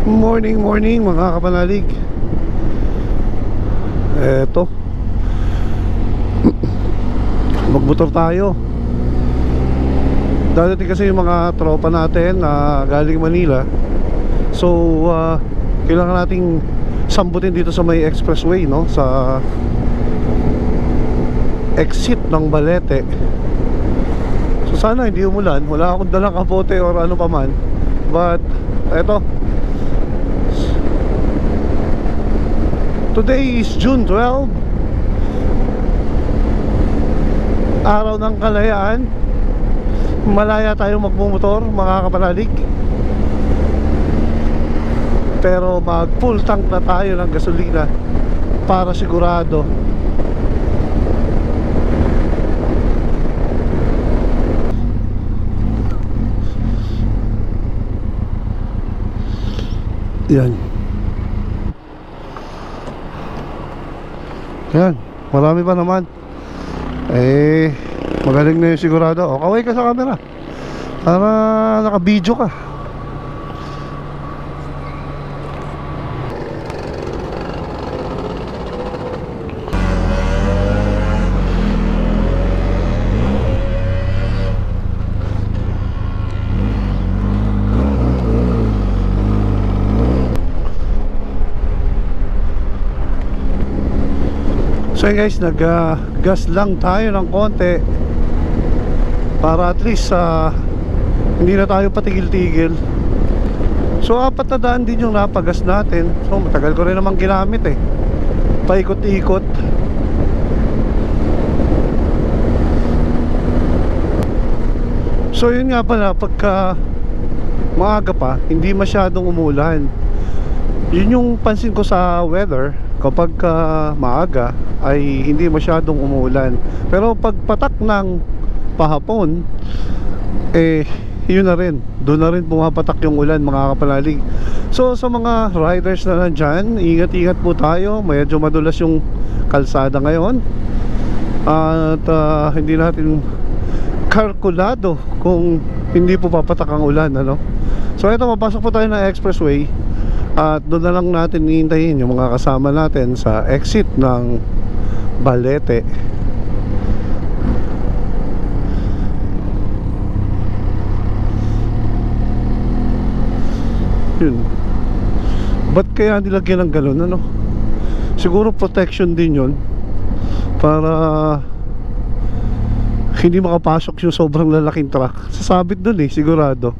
Morning, morning mga kapanalig. Eto, magmotor tayo. Dadating kasi yung mga tropa natin na galing Manila. So, kailangan nating sambutin dito sa may expressway, no? Sa exit ng Balete. So sana hindi umulan. Wala akong dalang kapote or ano pa man. But, eto, today is June 12, araw ng kalayaan. Malaya tayong magmumotor mga kapanalig. Pero mag full tank na tayo ng gasolina para sigurado. Yan. Yan, marami pa naman. Magaling na yung sigurado. O, kaway ka sa camera para naka-video ka. So guys, nag-gas lang tayo ng konti para at least hindi na tayo patigil-tigil. So 4 na daan din yung napagas natin. So matagal ko rin naman ginamit paikot-ikot. So yun nga pala, pagka maaga pa, hindi masyadong umulan. Yun yung pansin ko sa weather. Kapag maaga ay hindi masyadong umulan. Pero pag patak ng pahapon, yun na rin, doon na rin pumapatak yung ulan mga kapanalig. So sa mga riders na nandyan, ingat-ingat po tayo. Medyo madulas yung kalsada ngayon. At hindi natin kalkulado kung hindi po papatak ang ulan, ano? So ito, mapasok po tayo ng expressway. At doon na lang natin hihintayin yung mga kasama natin sa exit ng Balete. Yun. Ba't kaya nilagyan ng galon, ano? Siguro protection din yun, para hindi makapasok yung sobrang lalaking truck. Sasabit dun sigurado.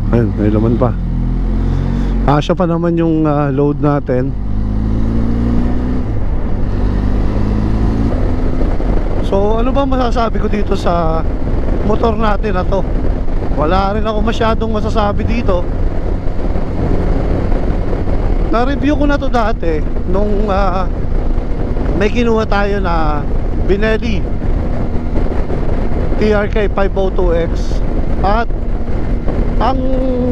Ayun, may laman pa. Asya pa naman yung load natin. So ano ba masasabi ko dito sa motor natin na to? Wala rin ako masyadong masasabi dito. Na-review ko na to dati nung may kinuha tayo na Benelli TRK 502X. At ang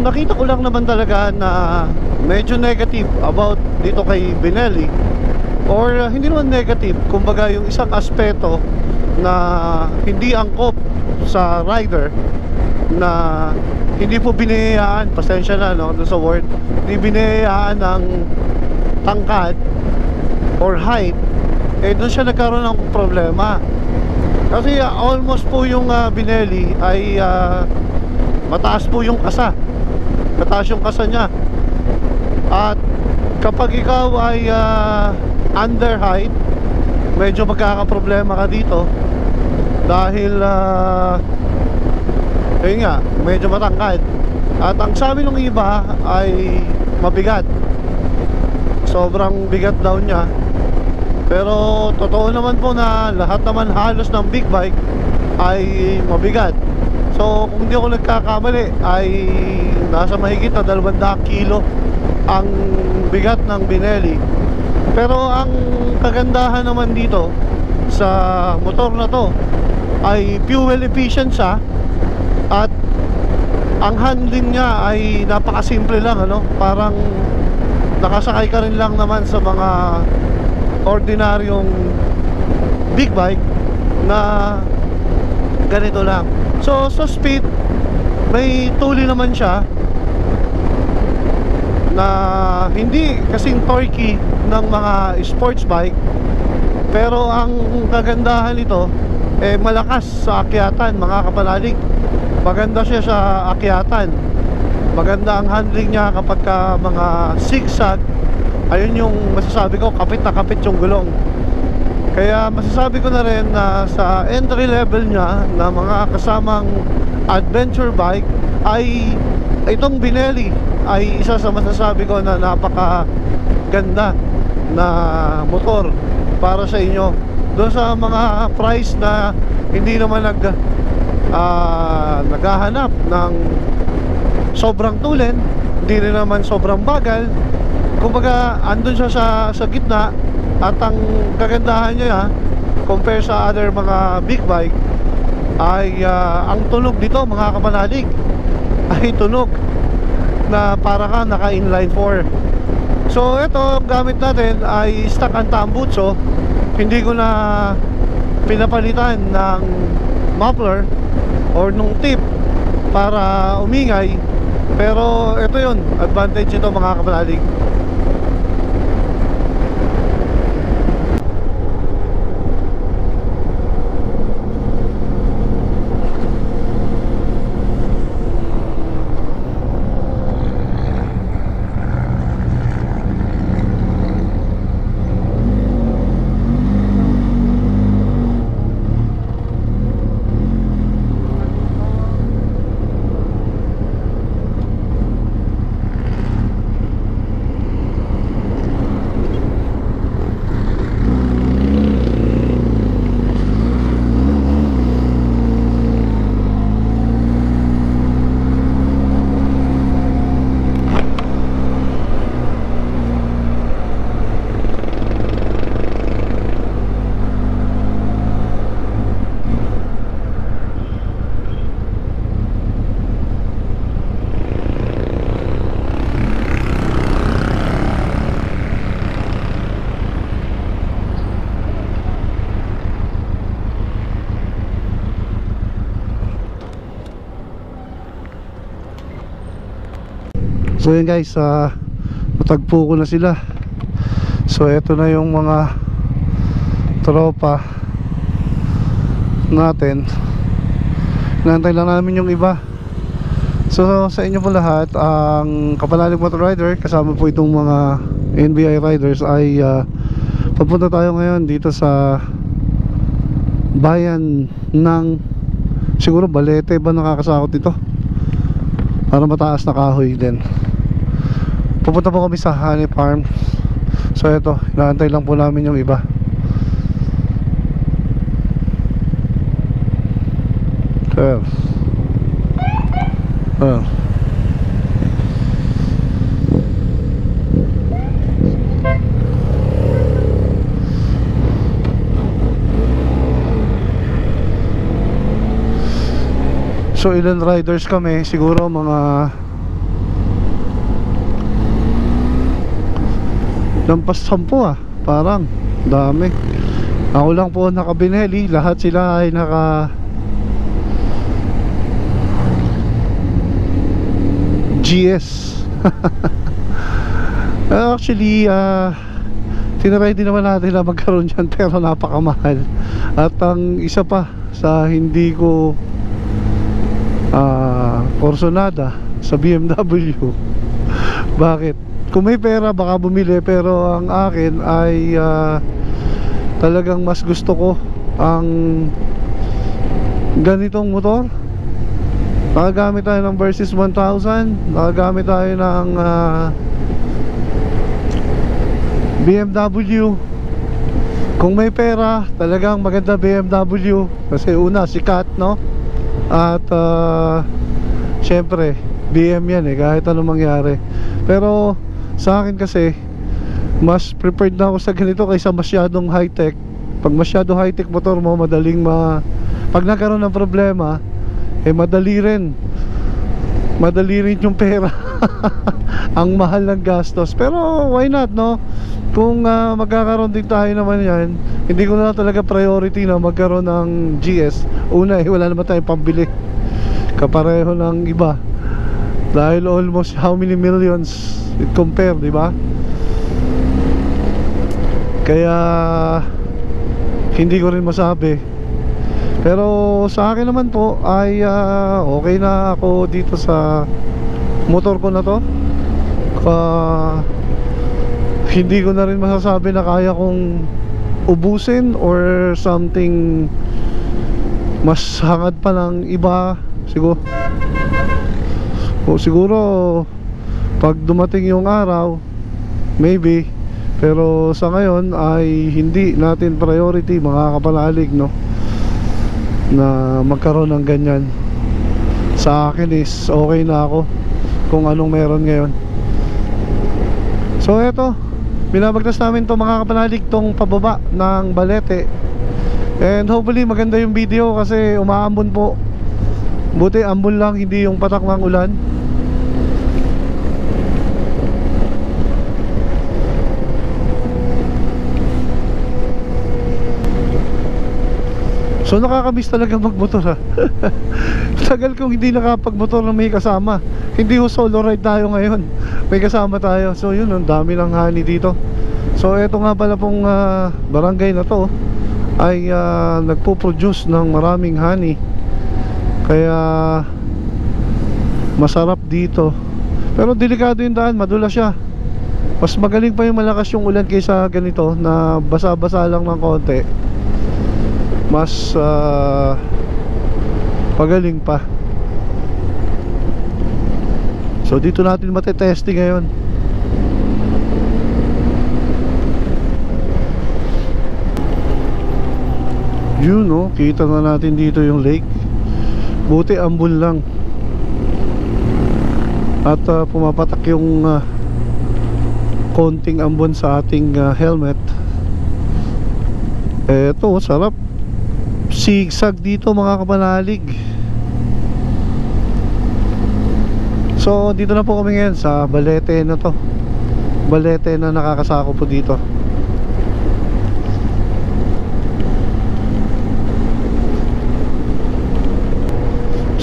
nakita ko lang naman talaga na medyo negative about dito kay Benelli, or hindi naman negative, kumbaga yung isang aspeto na hindi angkop sa rider, na hindi po binihayaan, pasensya na no, sa word, hindi binihayaan ng tangkad or height, doon siya nagkaroon ng problema. Kasi almost po yung Benelli ay mataas po yung kasa. Mataas yung kasa niya. At kapag ikaw ay under height, medyo magkakaproblema ka dito. Dahil yun nga, medyo matangkad. At ang sabi ng iba ay mabigat. Sobrang bigat daw niya. Pero totoo naman po na lahat naman halos ng big bike ay mabigat. So kung hindi ako nagkakamali ay nasa mahigit na 200 kilo ang bigat ng Benelli. Pero ang kagandahan naman dito sa motor na to ay fuel efficient siya. At ang handling niya ay napakasimple lang, ano? Parang nakasakay ka rin lang naman sa mga ordinaryong big bike na ganito lang. So sa speed, may tuli naman siya na hindi kasing torquey ng mga sports bike, pero ang kagandahan nito malakas sa akyatan, mga kapanalig. Maganda siya sa akyatan, maganda ang handling niya kapag ka mga zigzag. Ayun yung masasabi ko, kapit na kapit yung gulong. Kaya masasabi ko na rin na sa entry level niya na mga kasamang adventure bike ay itong Benelli ay isa sa masasabi ko na napaka ganda na motor para sa inyo. Doon sa mga price na hindi naman naghahanap ng sobrang tulen, hindi rin naman sobrang bagal. Kumbaga andun siya sa gitna. At ang kagandahan niya compare sa other mga big bike ay ang tunog dito, mga kapanalig, ay tunog na para ka naka inline 4. So ito, ang gamit natin ay stock ang Tambutso. Hindi ko na pinapalitan ng muffler or nung tip para umingay. Pero ito yun, advantage ito, mga kapanalig. So yun guys, natagpo ko na sila. So eto na yung mga tropa natin. Nantay lang namin yung iba. So sa inyo po lahat, ang Kapanalig Motor Rider, kasama po itong mga NBI riders, ay papunta tayo ngayon dito sa bayan ng, siguro Balete ba nakakasakot dito? Para mataas na kahoy din. Pupunta po kami sa Honey Farm. So eto, inaantay lang po namin yung iba. So ilan riders kami? Siguro mga lampas 10 parang dami. Ako lang po naka Benelli, lahat sila ay naka GS. Actually tinry din naman natin na magkaroon dyan, pero napakamahal. At ang isa pa sa hindi ko Corsonada sa BMW. Bakit? Kung may pera baka bumili, pero ang akin ay talagang mas gusto ko ang ganitong motor. Nakagamit tayo ng Versys 1000, nakagamit tayo ng BMW. Kung may pera, talagang maganda BMW. Kasi una, sikat, no? At syempre BM yan kahit anong mangyari. Pero sa akin kasi, mas prepared na ako sa ganito kaysa masyadong high tech. Pag masyado high tech motor mo, madaling pag nagkaroon ng problema, madali rin yung pera. Ang mahal ng gastos. Pero why not, no? Kung magkakaroon din tayo naman yan, hindi ko na talaga priority na magkaroon ng GS. Una wala naman tayong pambili. kapareho ng iba. Dahil almost how many millions it compare, di ba? Kaya hindi ko rin masabi. Pero sa akin naman po ay okay na ako dito sa motor ko na to. Hindi ko na rin masasabi na kaya kong ubusin or something mas hangad pa ng iba. Siguro pag dumating yung araw, maybe. Pero sa ngayon ay hindi natin priority, mga kapanalig, no, na magkaroon ng ganyan. Sa akin is okay na ako kung anong meron ngayon. So eto, binabagtas namin to, mga kapanalig, tong pababa ng Balete. And hopefully maganda yung video kasi umaambon po. Buti ambon lang, hindi yung patak ng ulan. So nakakamiss talaga magmotor, ha. Tagal kong hindi nakapagmotor na may kasama. Hindi ho solo ride tayo ngayon, may kasama tayo. So yun, ang dami ng honey dito. So eto nga pala pong barangay na to ay nagpo-produce ng maraming honey. Kaya masarap dito. Pero delikado yung daan, madulas siya. Mas magaling pa yung malakas yung ulan kaysa ganito na basa-basa lang ng konti. Mas pagaling pa. So dito natin matetesting ngayon. Yun, no, kita na natin dito yung lake. Buti ambon lang. At pumapatak yung konting ambon sa ating helmet. Eto, sarap. Sigsag dito, mga kapanalig. So dito na po kami ngayon sa Balete na to. Balete na nakakasako po dito.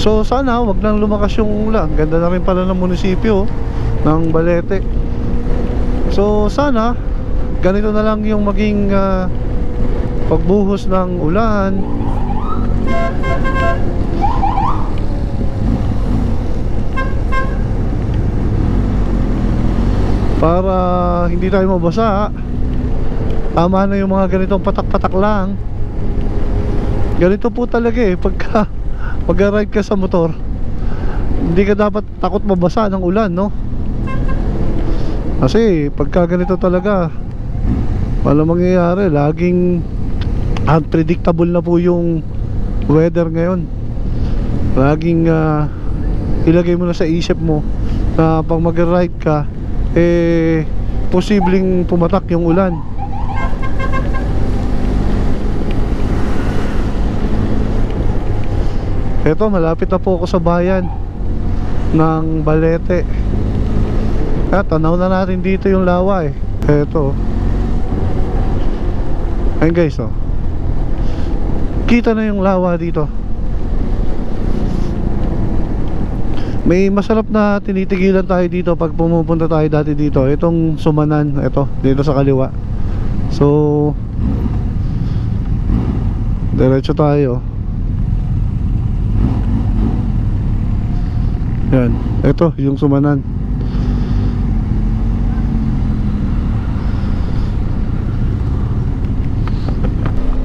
So sana wag nang lumakas yung ulan. Ganda na rin pala ng munisipyo ng Balete. So sana ganito na lang yung maging pagbuhos ng ulan. Para hindi tayo mabasa. Tama na yung mga ganitong patak-patak lang. Ganito po talaga pagka mag-ride ka sa motor, hindi ka dapat takot mabasa ng ulan, no? Kasi pagka ganito talaga, wala mangyayari. Laging unpredictable na po yung weather ngayon. Laging ilagay mo na sa isip mo na pag mag-ride ka, posibleng pumatak yung ulan. Eto, malapit na po ako sa bayan ng Balete. Tanaw na natin dito yung lawa Eto. Ayun guys, kita na yung lawa dito. May masarap na tinitigilan tayo dito pag pumupunta tayo dati dito. Itong Sumanan, eto, dito sa kaliwa. So diretso tayo. Yan, ito yung Sumanan.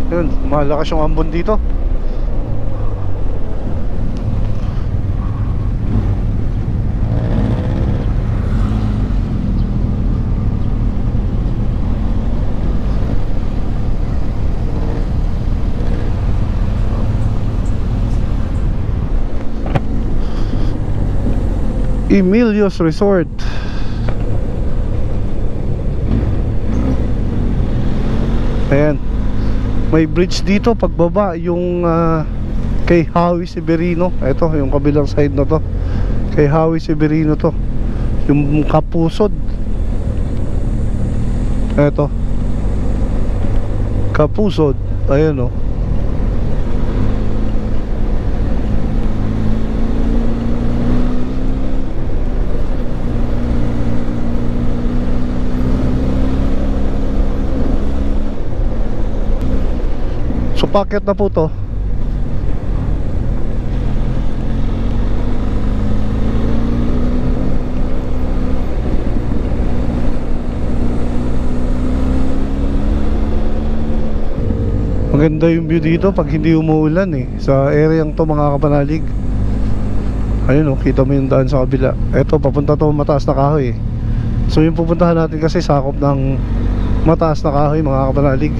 Yun, malakas yung ambon dito. Emilio's Resort. Ayan, may bridge dito pagbaba yung kay Howie Severino. Ito yung kabilang side na to, kay Howie Severino to, yung Kapusod. Ito Kapusod, ayan So packet na po to. Maganda yung view dito pag hindi umuulan eh. Sa areang to mga kapanalig. Ayun oh, kita mo yung daan sa kabila. Eto, papunta to mataas na kahoy eh. So yung pupuntahan natin kasi sakop ng mataas na kahoy mga kapanalig.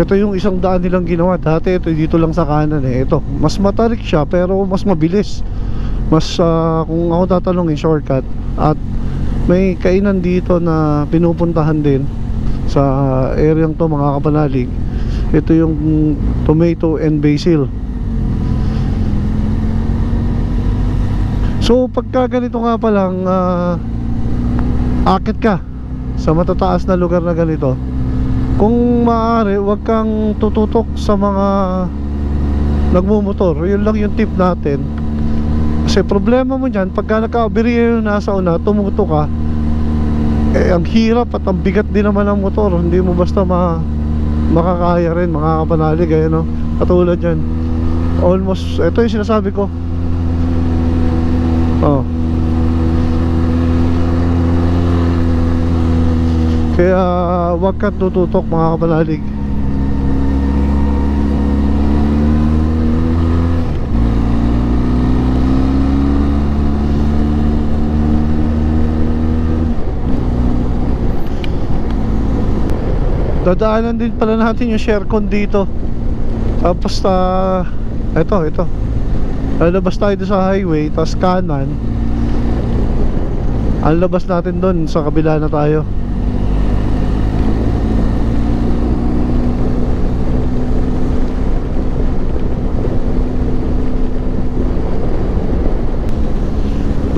Ito yung isang daan nilang ginawa. Dati ito dito lang sa kanan eh. Ito, mas matarik siya pero mas mabilis. Mas kung ako tatanungin, shortcut. At may kainan dito na pinupuntahan din sa areang to mga kapanalig. Ito yung tomato and basil. So pagka ganito nga pa lang akit ka sa matataas na lugar na ganito, kung maaari wag kang tututok sa mga nagmumotor. Yun lang yung tip natin. Kasi problema mo dyan, pagka nagka-aberya yung nasa una, tumuto ka, eh ang hirap at ang bigat din naman ng motor. Hindi mo basta makakaya rin mga kapanalig. Ayan no, katulad yan. Almost, ito yung sinasabi ko. Oh. Kaya wag kang tututok mga kapanalig. Dadaanan din pala natin yung Shercon dito. Tapos ito lalabas tayo sa highway, tapos kanan. Ang labas natin doon sa kabila na tayo.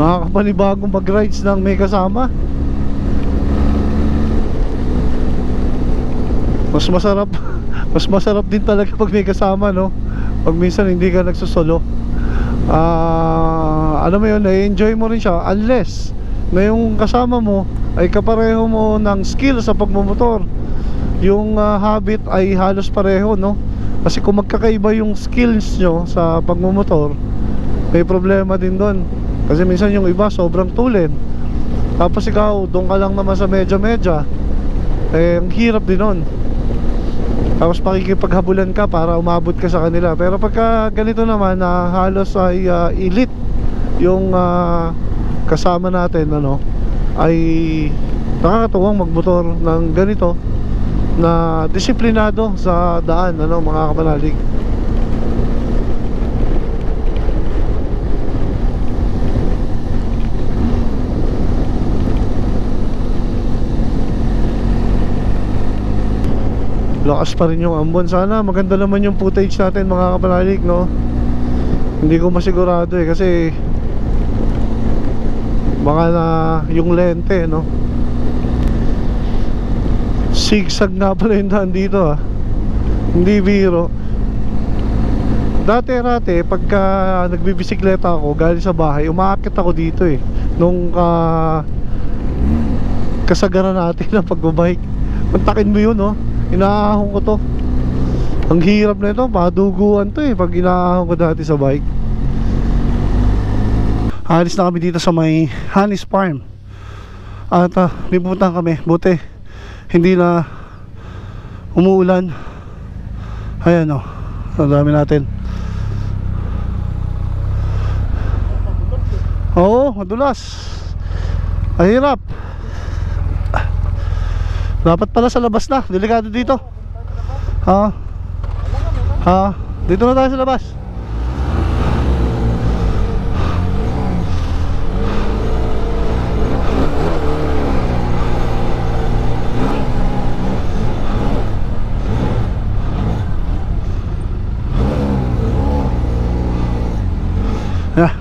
Nakakapanibagong mag-rides ng may kasama. Mas masarap din talaga pag may kasama, no? Pag minsan hindi ka nagsusolo. Alam mo yun, na-enjoy mo rin siya. Unless na yung kasama mo ay kapareho mo ng skill sa pagmumotor. Yung habit ay halos pareho, no? Kasi kung magkakaiba yung skills nyo sa pagmumotor, may problema din doon. Kasi minsan yung iba sobrang tulin, tapos ikaw doon ka lang naman sa medya-medya, eh ang hirap din nun. Tapos pakikipaghabulan ka para umabot ka sa kanila. Pero pagka ganito naman na halos ay elite yung kasama natin, ano, ay nakakatuwang magmotor ng ganito na disiplinado sa daan, ano, mga kapanalig. Lakas pa rin yung ambon. Sana maganda naman yung footage natin mga kapanalig, no? Hindi ko masigurado eh, kasi baka na yung lente, no? Zigzag nga pala yung daan dito, ah. Hindi biro. Dati pagka nagbibisikleta ako galing sa bahay, umaakit ako dito eh, nung kasagaran natin ng pagbabike. Kontakin mo yun, no? Inaahon ko to. Ang hirap na ito, maduguan to eh pag inaahon ko dati sa bike. Alis na kami dito sa may Hanis Farm. At may pupuntahan kami. Buti hindi na umuulan. Ayan o, ang dami natin. Oo, madulas. Ang hirap. Dapat pala sa labas na, delikado dito. Dito na tayo sa labas.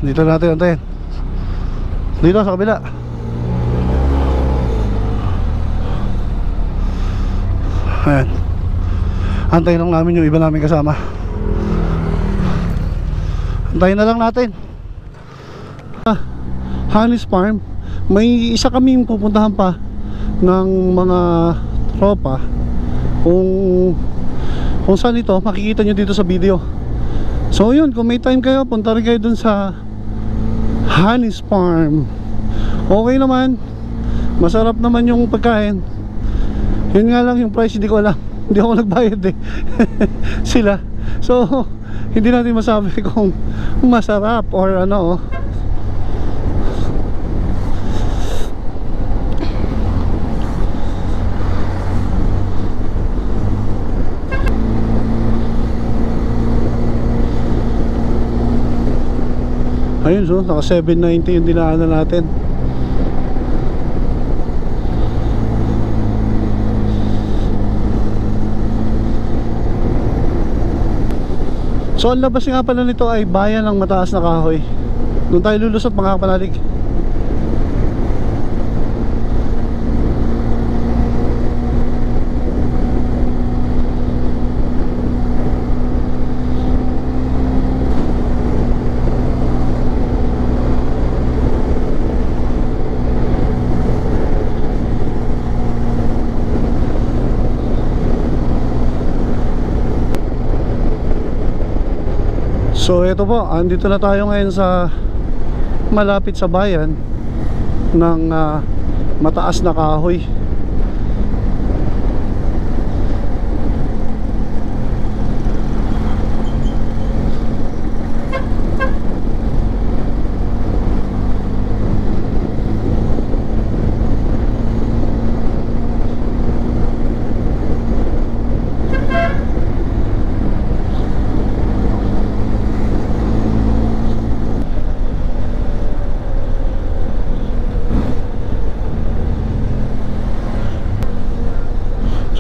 Dito natin antayin. Dito sa kabila. Ayan. Antayin lang namin yung iba namin kasama. Antayin na lang natin. Hanis Farm. May isa kaming pupuntahan pa ng mga tropa. Kung saan ito, makikita nyo dito sa video. So yun, kung may time kayo, punta rin kayo dun sa Honey's Farm. Okay naman, masarap naman yung pagkain. Yun nga lang, yung price hindi ko alam. Hindi ako nagbayad eh. Sila. So hindi natin masabi kung masarap or ano. Ayun, so naka 790 yung dinaanan natin. So ang labas nga pala nito ay bayan ng Mataas na Kahoy. Doon tayo lulusot mga kapanalig. So ito po, andito na tayo ngayon sa malapit sa bayan ng Mataas na Kahoy.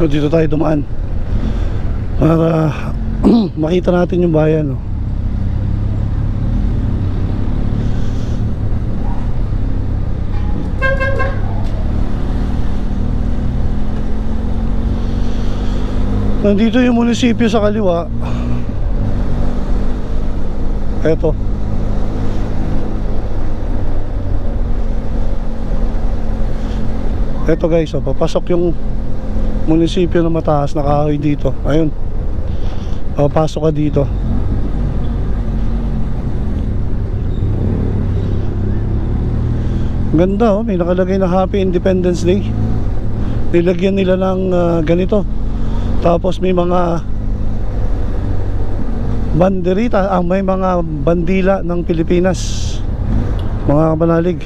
So dito tayo dumaan para makita natin yung bayan, no? Nandito yung munisipyo sa kaliwa. Eto. Eto guys, oh, papasok yung munisipyo na Mataas na Kahoy dito. Ayun, papasok ka dito. Ganda, oh, may nakalagay na Happy Independence Day. Nilagyan nila ng ganito. Tapos may mga banderita, may mga bandila ng Pilipinas, mga kapanalig.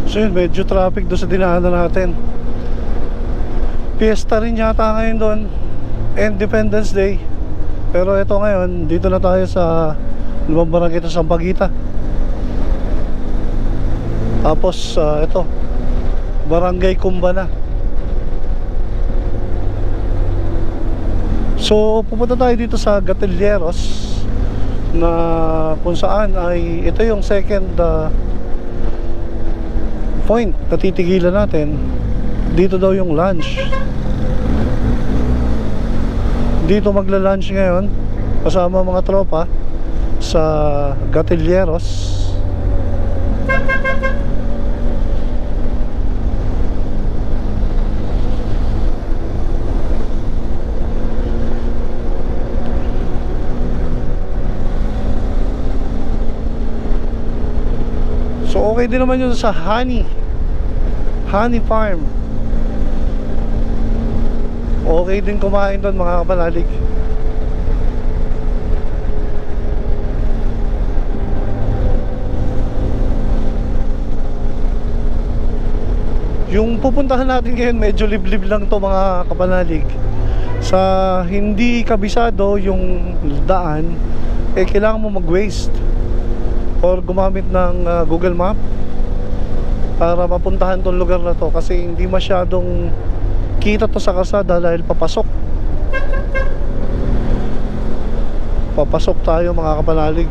So yun, medyo traffic doon sa dinaanan natin. Fiesta rin yata ngayon doon, Independence Day. Pero ito ngayon, dito na tayo sa lumang barangay sa Sampaguita. Tapos ito, Barangay Kumbana. So pupunta tayo dito sa Gatilleros, na kung saan ay ito yung second point na titigilan natin. Dito daw yung lunch. Dito magla-lunch ngayon kasama mga tropa sa Gatilleros. So okay din naman yun sa Honey Farm. Okay din kumain doon mga kapanalig. Yung pupuntahan natin ngayon medyo liblib lang to mga kapanalig. Sa hindi kabisado yung daan, kailangan mo mag-waste or gumamit ng Google Map para mapuntahan tong lugar na to, kasi hindi masyadong kita to sa kalsada dahil papasok tayo mga kapanalig.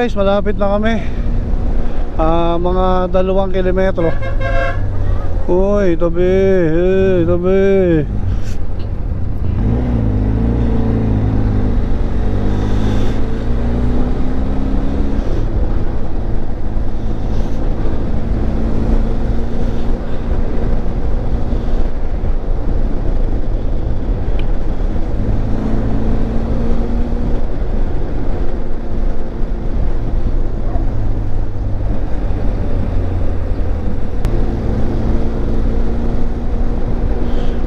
guys, malapit na kami. Mga 2 kilometro. Uy, tabi, tabi.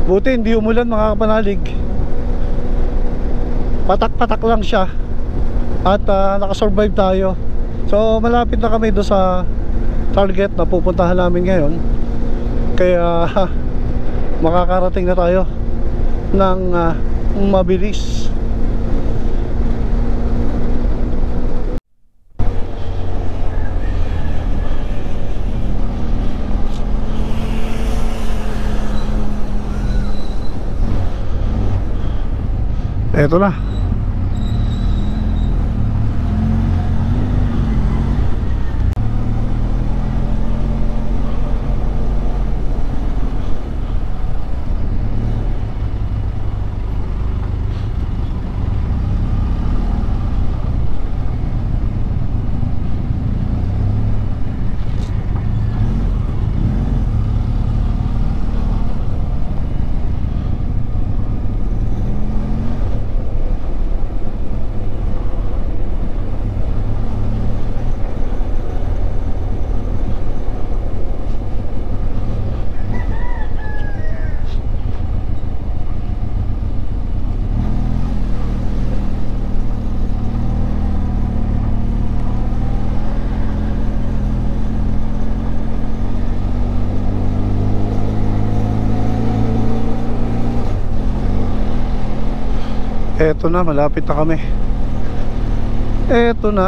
Buti hindi umulan mga kapanalig. Patak-patak lang siya. At nakasurvive tayo. So malapit na kami doon sa target na pupuntahan namin ngayon. Kaya makakarating na tayo ng mabilis. Eto na. Eto na, malapit na kami. Eto na.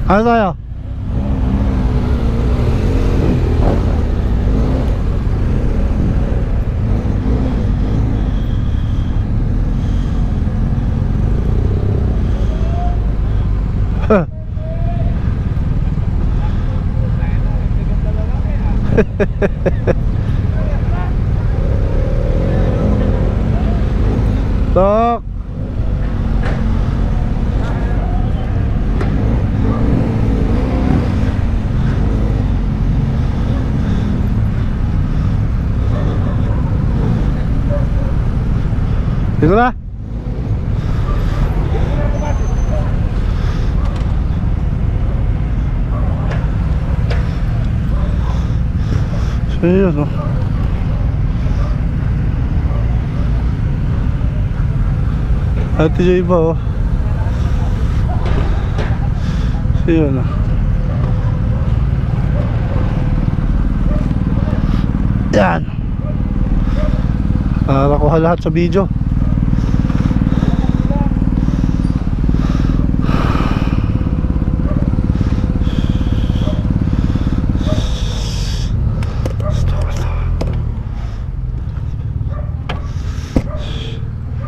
Ano tayo? Tok. Dito na. So yun, no? Ate Joy ba, oh? So yun, no? Yan. Nakuha lahat sa video.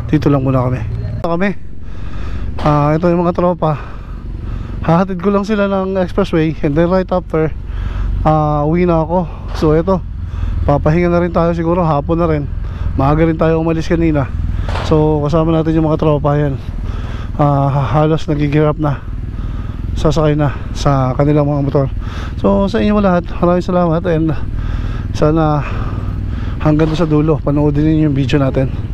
Dito lang muna kami. Ito yung mga tropa. Hahatid ko lang sila ng expressway, and then right after uwi na ako. So eto, papahinga na rin tayo siguro, hapon na rin. Maaga rin tayo umalis kanina. So kasama natin yung mga tropa yan. Halos nagigirap na, sasakay na sa kanilang mga motor. So sa inyo lahat, maraming salamat. And sana hanggang sa dulo panoodin niyo yung video natin.